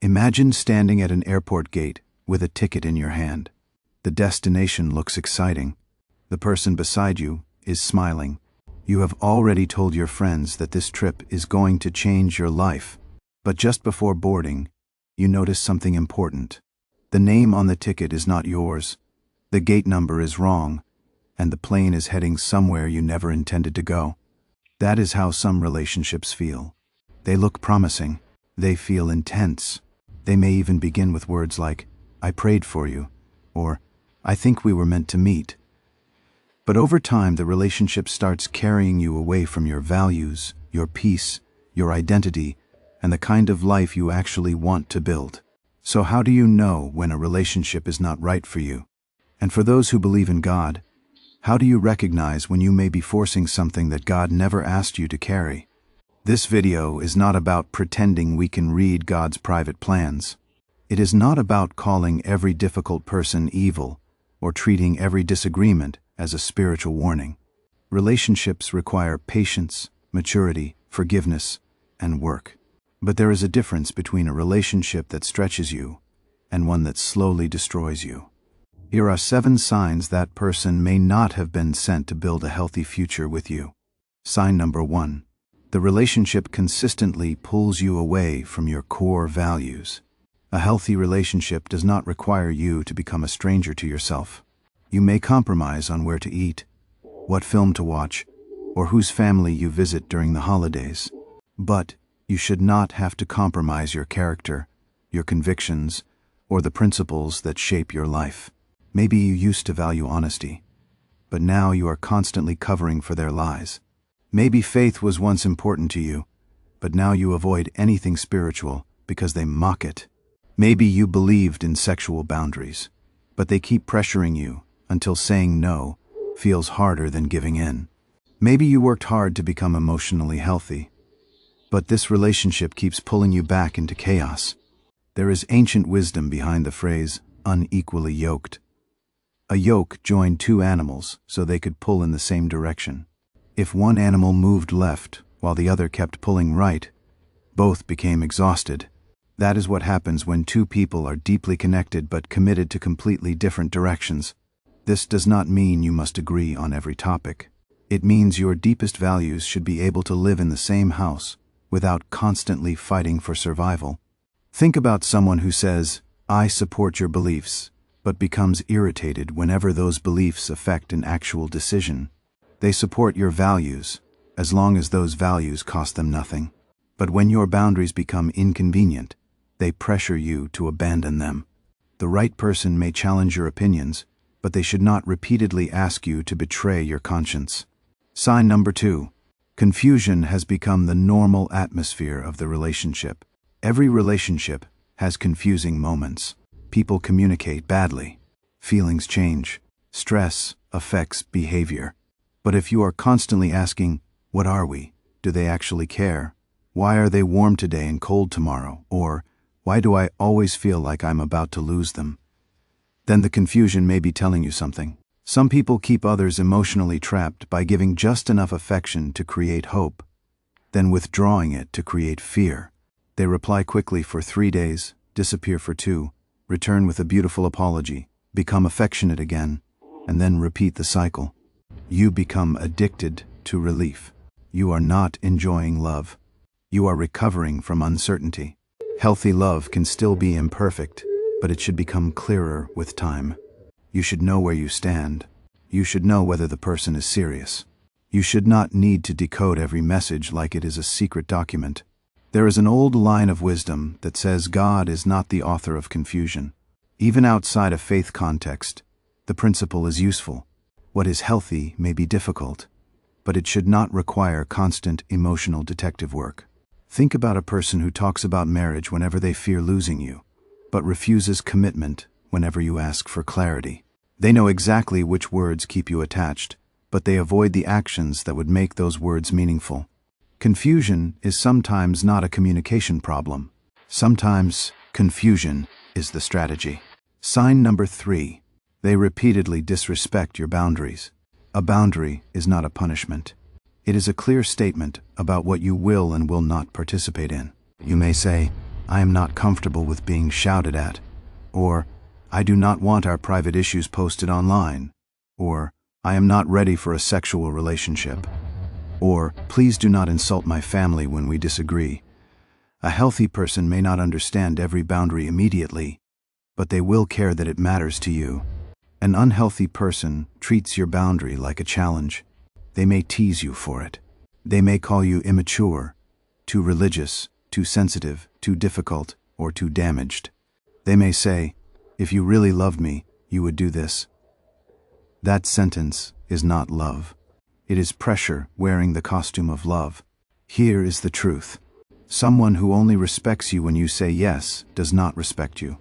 Imagine standing at an airport gate with a ticket in your hand. The destination looks exciting. The person beside you is smiling. You have already told your friends that this trip is going to change your life. But just before boarding, you notice something important. The name on the ticket is not yours. The gate number is wrong, and the plane is heading somewhere you never intended to go. That is how some relationships feel. They look promising. They feel intense. They may even begin with words like, "I prayed for you," or "I think we were meant to meet." But over time, the relationship starts carrying you away from your values, your peace, your identity, and the kind of life you actually want to build. So how do you know when a relationship is not right for you? And for those who believe in God, how do you recognize when you may be forcing something that God never asked you to carry? This video is not about pretending we can read God's private plans. It is not about calling every difficult person evil or treating every disagreement as a spiritual warning. Relationships require patience, maturity, forgiveness, and work. But there is a difference between a relationship that stretches you and one that slowly destroys you. Here are 7 signs that person may not have been sent to build a healthy future with you. Sign number 1. The relationship consistently pulls you away from your core values. A healthy relationship does not require you to become a stranger to yourself. You may compromise on where to eat, what film to watch, or whose family you visit during the holidays. But you should not have to compromise your character, your convictions, or the principles that shape your life. Maybe you used to value honesty, but now you are constantly covering for their lies. Maybe faith was once important to you, but now you avoid anything spiritual because they mock it. Maybe you believed in sexual boundaries, but they keep pressuring you until saying no feels harder than giving in. Maybe you worked hard to become emotionally healthy, but this relationship keeps pulling you back into chaos. There is ancient wisdom behind the phrase, unequally yoked. A yoke joined 2 animals so they could pull in the same direction. If one animal moved left while the other kept pulling right, both became exhausted. That is what happens when 2 people are deeply connected but committed to completely different directions. This does not mean you must agree on every topic. It means your deepest values should be able to live in the same house without constantly fighting for survival. Think about someone who says, "I support your beliefs," but becomes irritated whenever those beliefs affect an actual decision. They support your values, as long as those values cost them nothing. But when your boundaries become inconvenient, they pressure you to abandon them. The right person may challenge your opinions, but they should not repeatedly ask you to betray your conscience. Sign number 2. Confusion has become the normal atmosphere of the relationship. Every relationship has confusing moments. People communicate badly. Feelings change. Stress affects behavior. But if you are constantly asking, "What are we? Do they actually care? Why are they warm today and cold tomorrow?" Or, "Why do I always feel like I'm about to lose them?" then the confusion may be telling you something. Some people keep others emotionally trapped by giving just enough affection to create hope, then withdrawing it to create fear. They reply quickly for 3 days, disappear for 2, return with a beautiful apology, become affectionate again, and then repeat the cycle. You become addicted to relief. You are not enjoying love. You are recovering from uncertainty. Healthy love can still be imperfect, but it should become clearer with time. You should know where you stand. You should know whether the person is serious. You should not need to decode every message like it is a secret document. There is an old line of wisdom that says God is not the author of confusion. Even outside a faith context, the principle is useful. What is healthy may be difficult, but it should not require constant emotional detective work. Think about a person who talks about marriage whenever they fear losing you, but refuses commitment whenever you ask for clarity. They know exactly which words keep you attached, but they avoid the actions that would make those words meaningful. Confusion is sometimes not a communication problem. Sometimes confusion is the strategy. Sign number 3. They repeatedly disrespect your boundaries. A boundary is not a punishment. It is a clear statement about what you will and will not participate in. You may say, I am not comfortable with being shouted at, or I do not want our private issues posted online, or I am not ready for a sexual relationship, or please do not insult my family when we disagree. A healthy person may not understand every boundary immediately, but they will care that it matters to you. An unhealthy person treats your boundary like a challenge. They may tease you for it. They may call you immature, too religious, too sensitive, too difficult, or too damaged. They may say, "If you really loved me, you would do this." That sentence is not love. It is pressure wearing the costume of love. Here is the truth. Someone who only respects you when you say yes does not respect you.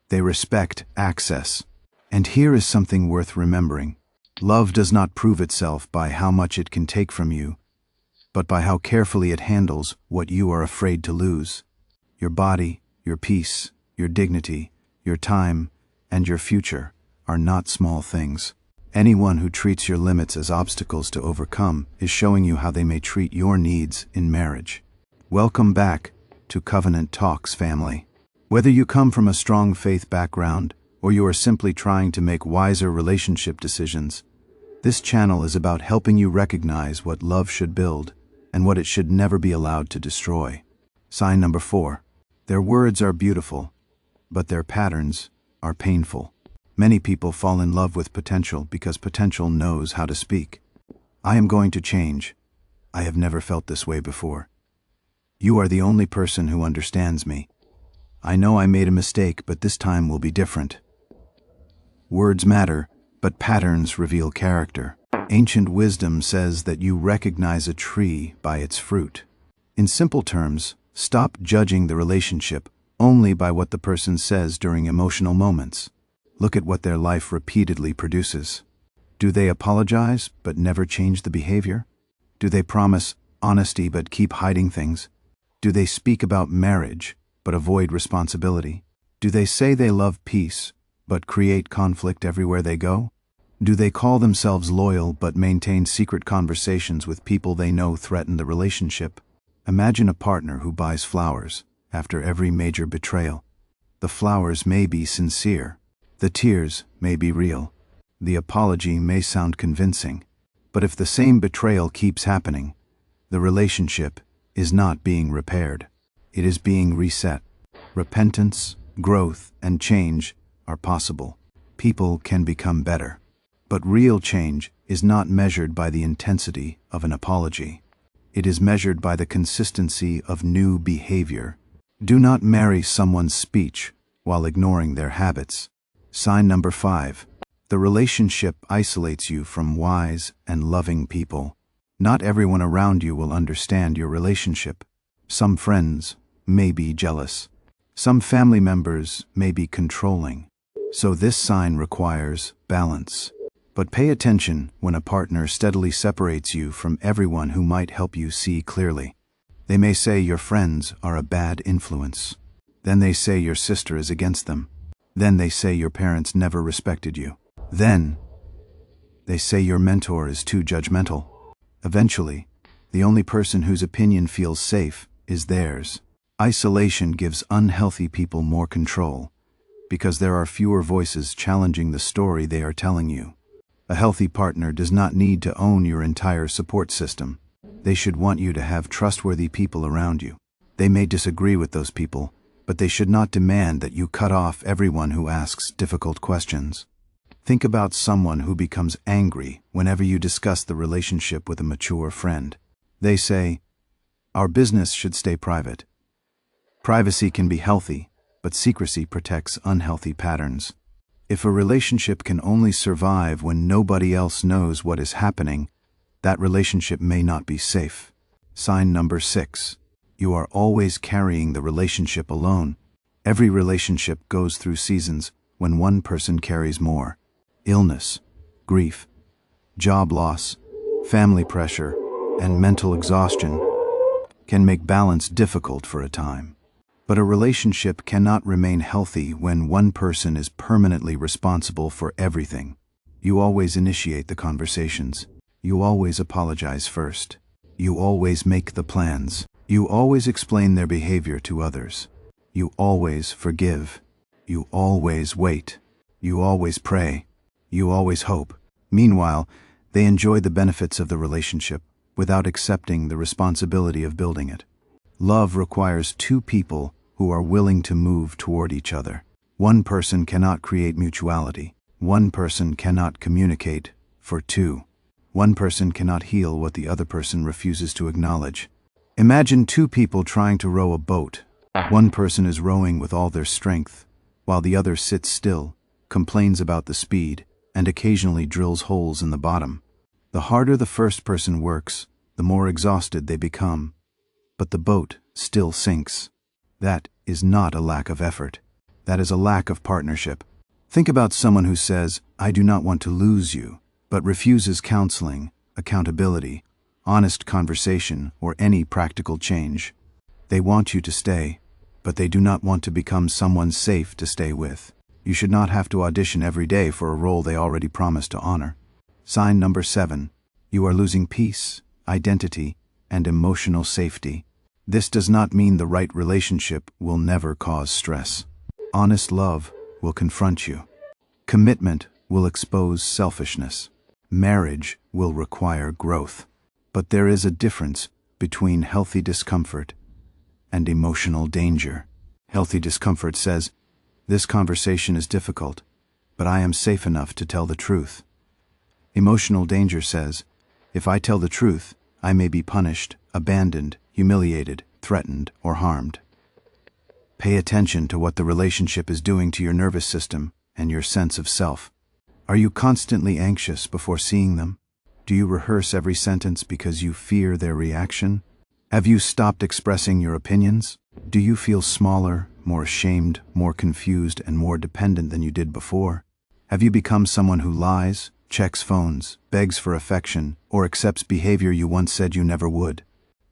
They respect access. And here is something worth remembering. Love does not prove itself by how much it can take from you, but by how carefully it handles what you are afraid to lose. Your body, your peace, your dignity, your time, and your future are not small things. Anyone who treats your limits as obstacles to overcome is showing you how they may treat your needs in marriage. Welcome back to Covenant Talks, family. Whether you come from a strong faith background or you are simply trying to make wiser relationship decisions, this channel is about helping you recognize what love should build and what it should never be allowed to destroy. Sign number 4. Their words are beautiful, but their patterns are painful. Many people fall in love with potential because potential knows how to speak. I am going to change. I have never felt this way before. You are the only person who understands me. I know I made a mistake, but this time will be different. Words matter, but patterns reveal character. Ancient wisdom says that you recognize a tree by its fruit. In simple terms, stop judging the relationship only by what the person says during emotional moments. Look at what their life repeatedly produces. Do they apologize but never change the behavior? Do they promise honesty but keep hiding things? Do they speak about marriage but avoid responsibility? Do they say they love peace but create conflict everywhere they go? Do they call themselves loyal but maintain secret conversations with people they know threaten the relationship? Imagine a partner who buys flowers after every major betrayal. The flowers may be sincere. The tears may be real. The apology may sound convincing. But if the same betrayal keeps happening, the relationship is not being repaired. It is being reset. Repentance, growth, and change are possible. People can become better. But real change is not measured by the intensity of an apology. It is measured by the consistency of new behavior. Do not marry someone's speech while ignoring their habits. Sign number 5. The relationship isolates you from wise and loving people. Not everyone around you will understand your relationship. Some friends may be jealous. Some family members may be controlling. So this sign requires balance. But pay attention when a partner steadily separates you from everyone who might help you see clearly. They may say your friends are a bad influence. Then they say your sister is against them. Then they say your parents never respected you. Then they say your mentor is too judgmental. Eventually, the only person whose opinion feels safe is theirs. Isolation gives unhealthy people more control because there are fewer voices challenging the story they are telling you. A healthy partner does not need to own your entire support system. They should want you to have trustworthy people around you. They may disagree with those people, but they should not demand that you cut off everyone who asks difficult questions. Think about someone who becomes angry whenever you discuss the relationship with a mature friend. They say, "Our business should stay private." Privacy can be healthy, but secrecy protects unhealthy patterns. If a relationship can only survive when nobody else knows what is happening, that relationship may not be safe. Sign number 6. You are always carrying the relationship alone. Every relationship goes through seasons when one person carries more. Illness, grief, job loss, family pressure, and mental exhaustion can make balance difficult for a time. But a relationship cannot remain healthy when one person is permanently responsible for everything. You always initiate the conversations. You always apologize first. You always make the plans. You always explain their behavior to others. You always forgive. You always wait. You always pray. You always hope. Meanwhile, they enjoy the benefits of the relationship without accepting the responsibility of building it. Love requires two people who are willing to move toward each other. One person cannot create mutuality. One person cannot communicate for two. One person cannot heal what the other person refuses to acknowledge. Imagine two people trying to row a boat. One person is rowing with all their strength, while the other sits still, complains about the speed, and occasionally drills holes in the bottom. The harder the first person works, the more exhausted they become. But the boat still sinks. That is not a lack of effort. That is a lack of partnership. Think about someone who says, "I do not want to lose you," but refuses counseling, accountability, honest conversation, or any practical change. They want you to stay, but they do not want to become someone safe to stay with. You should not have to audition every day for a role they already promised to honor. Sign number 7. You are losing peace, identity, and emotional safety. This does not mean the right relationship will never cause stress. Honest love will confront you. Commitment will expose selfishness. Marriage will require growth. But there is a difference between healthy discomfort and emotional danger. Healthy discomfort says, "This conversation is difficult, but I am safe enough to tell the truth." Emotional danger says, "If I tell the truth, I may be punished, abandoned, humiliated, threatened, or harmed." Pay attention to what the relationship is doing to your nervous system and your sense of self. Are you constantly anxious before seeing them? Do you rehearse every sentence because you fear their reaction? Have you stopped expressing your opinions? Do you feel smaller, more ashamed, more confused, and more dependent than you did before? Have you become someone who lies, checks phones, begs for affection, or accepts behavior you once said you never would?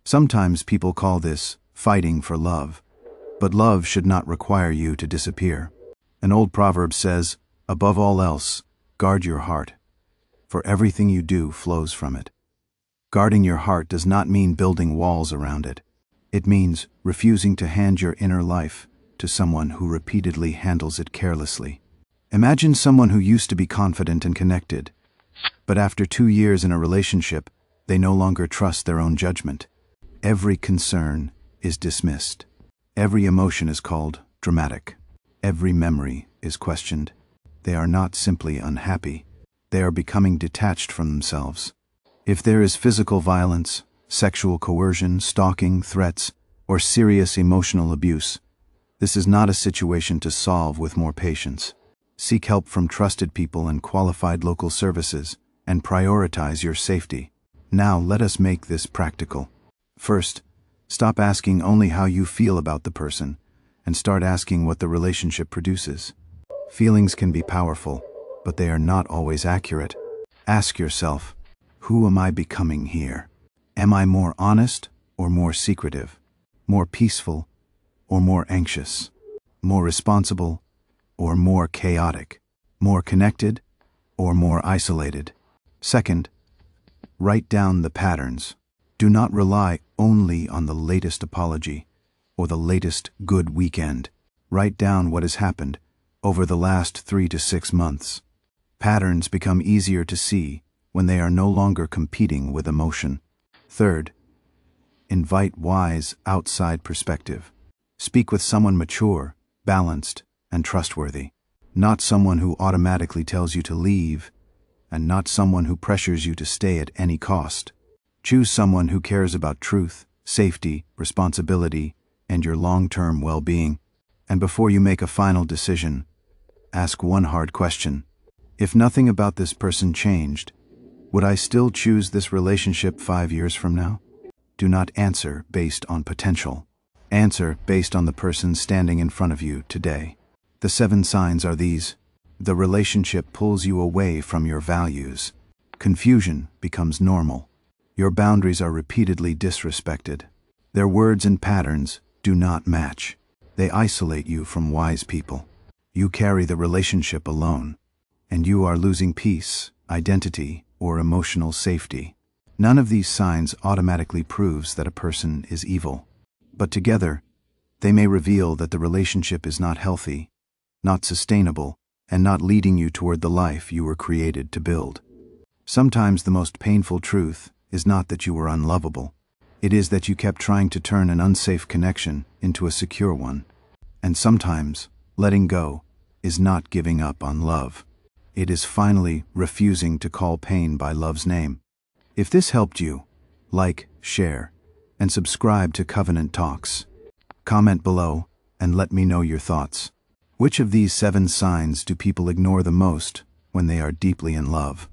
Sometimes people call this fighting for love. But love should not require you to disappear. An old proverb says, "Above all else, guard your heart, for everything you do flows from it." Guarding your heart does not mean building walls around it. It means refusing to hand your inner life to someone who repeatedly handles it carelessly. Imagine someone who used to be confident and connected, but after 2 years in a relationship, they no longer trust their own judgment. Every concern is dismissed. Every emotion is called dramatic. Every memory is questioned. They are not simply unhappy. They are becoming detached from themselves. If there is physical violence, sexual coercion, stalking, threats, or serious emotional abuse, this is not a situation to solve with more patience. Seek help from trusted people and qualified local services, and prioritize your safety. Now let us make this practical. First, stop asking only how you feel about the person, and start asking what the relationship produces. Feelings can be powerful, but they are not always accurate. Ask yourself, who am I becoming here? Am I more honest or more secretive? More peaceful or more anxious? More responsible or more chaotic? More connected or more isolated? Second, write down the patterns. Do not rely only on the latest apology or the latest good weekend. Write down what has happened over the last 3 to 6 months. Patterns become easier to see when they are no longer competing with emotion. Third, invite wise outside perspective. Speak with someone mature, balanced, and trustworthy. Not someone who automatically tells you to leave, and not someone who pressures you to stay at any cost. Choose someone who cares about truth, safety, responsibility, and your long-term well-being. And before you make a final decision, ask one hard question. If nothing about this person changed, would I still choose this relationship 5 years from now? Do not answer based on potential. Answer based on the person standing in front of you today. The 7 signs are these. The relationship pulls you away from your values. Confusion becomes normal. Your boundaries are repeatedly disrespected. Their words and patterns do not match. They isolate you from wise people. You carry the relationship alone, and you are losing peace, identity, or emotional safety. None of these signs automatically proves that a person is evil. But together, They may reveal that the relationship is not healthy, not sustainable, and not leading you toward the life you were created to build. Sometimes the most painful truth is not that you were unlovable. It is that you kept trying to turn an unsafe connection into a secure one. And sometimes, letting go is not giving up on love. It is finally refusing to call pain by love's name. If this helped you, like, share, and subscribe to Covenant Talks. Comment below and let me know your thoughts. Which of these 7 signs do people ignore the most when they are deeply in love?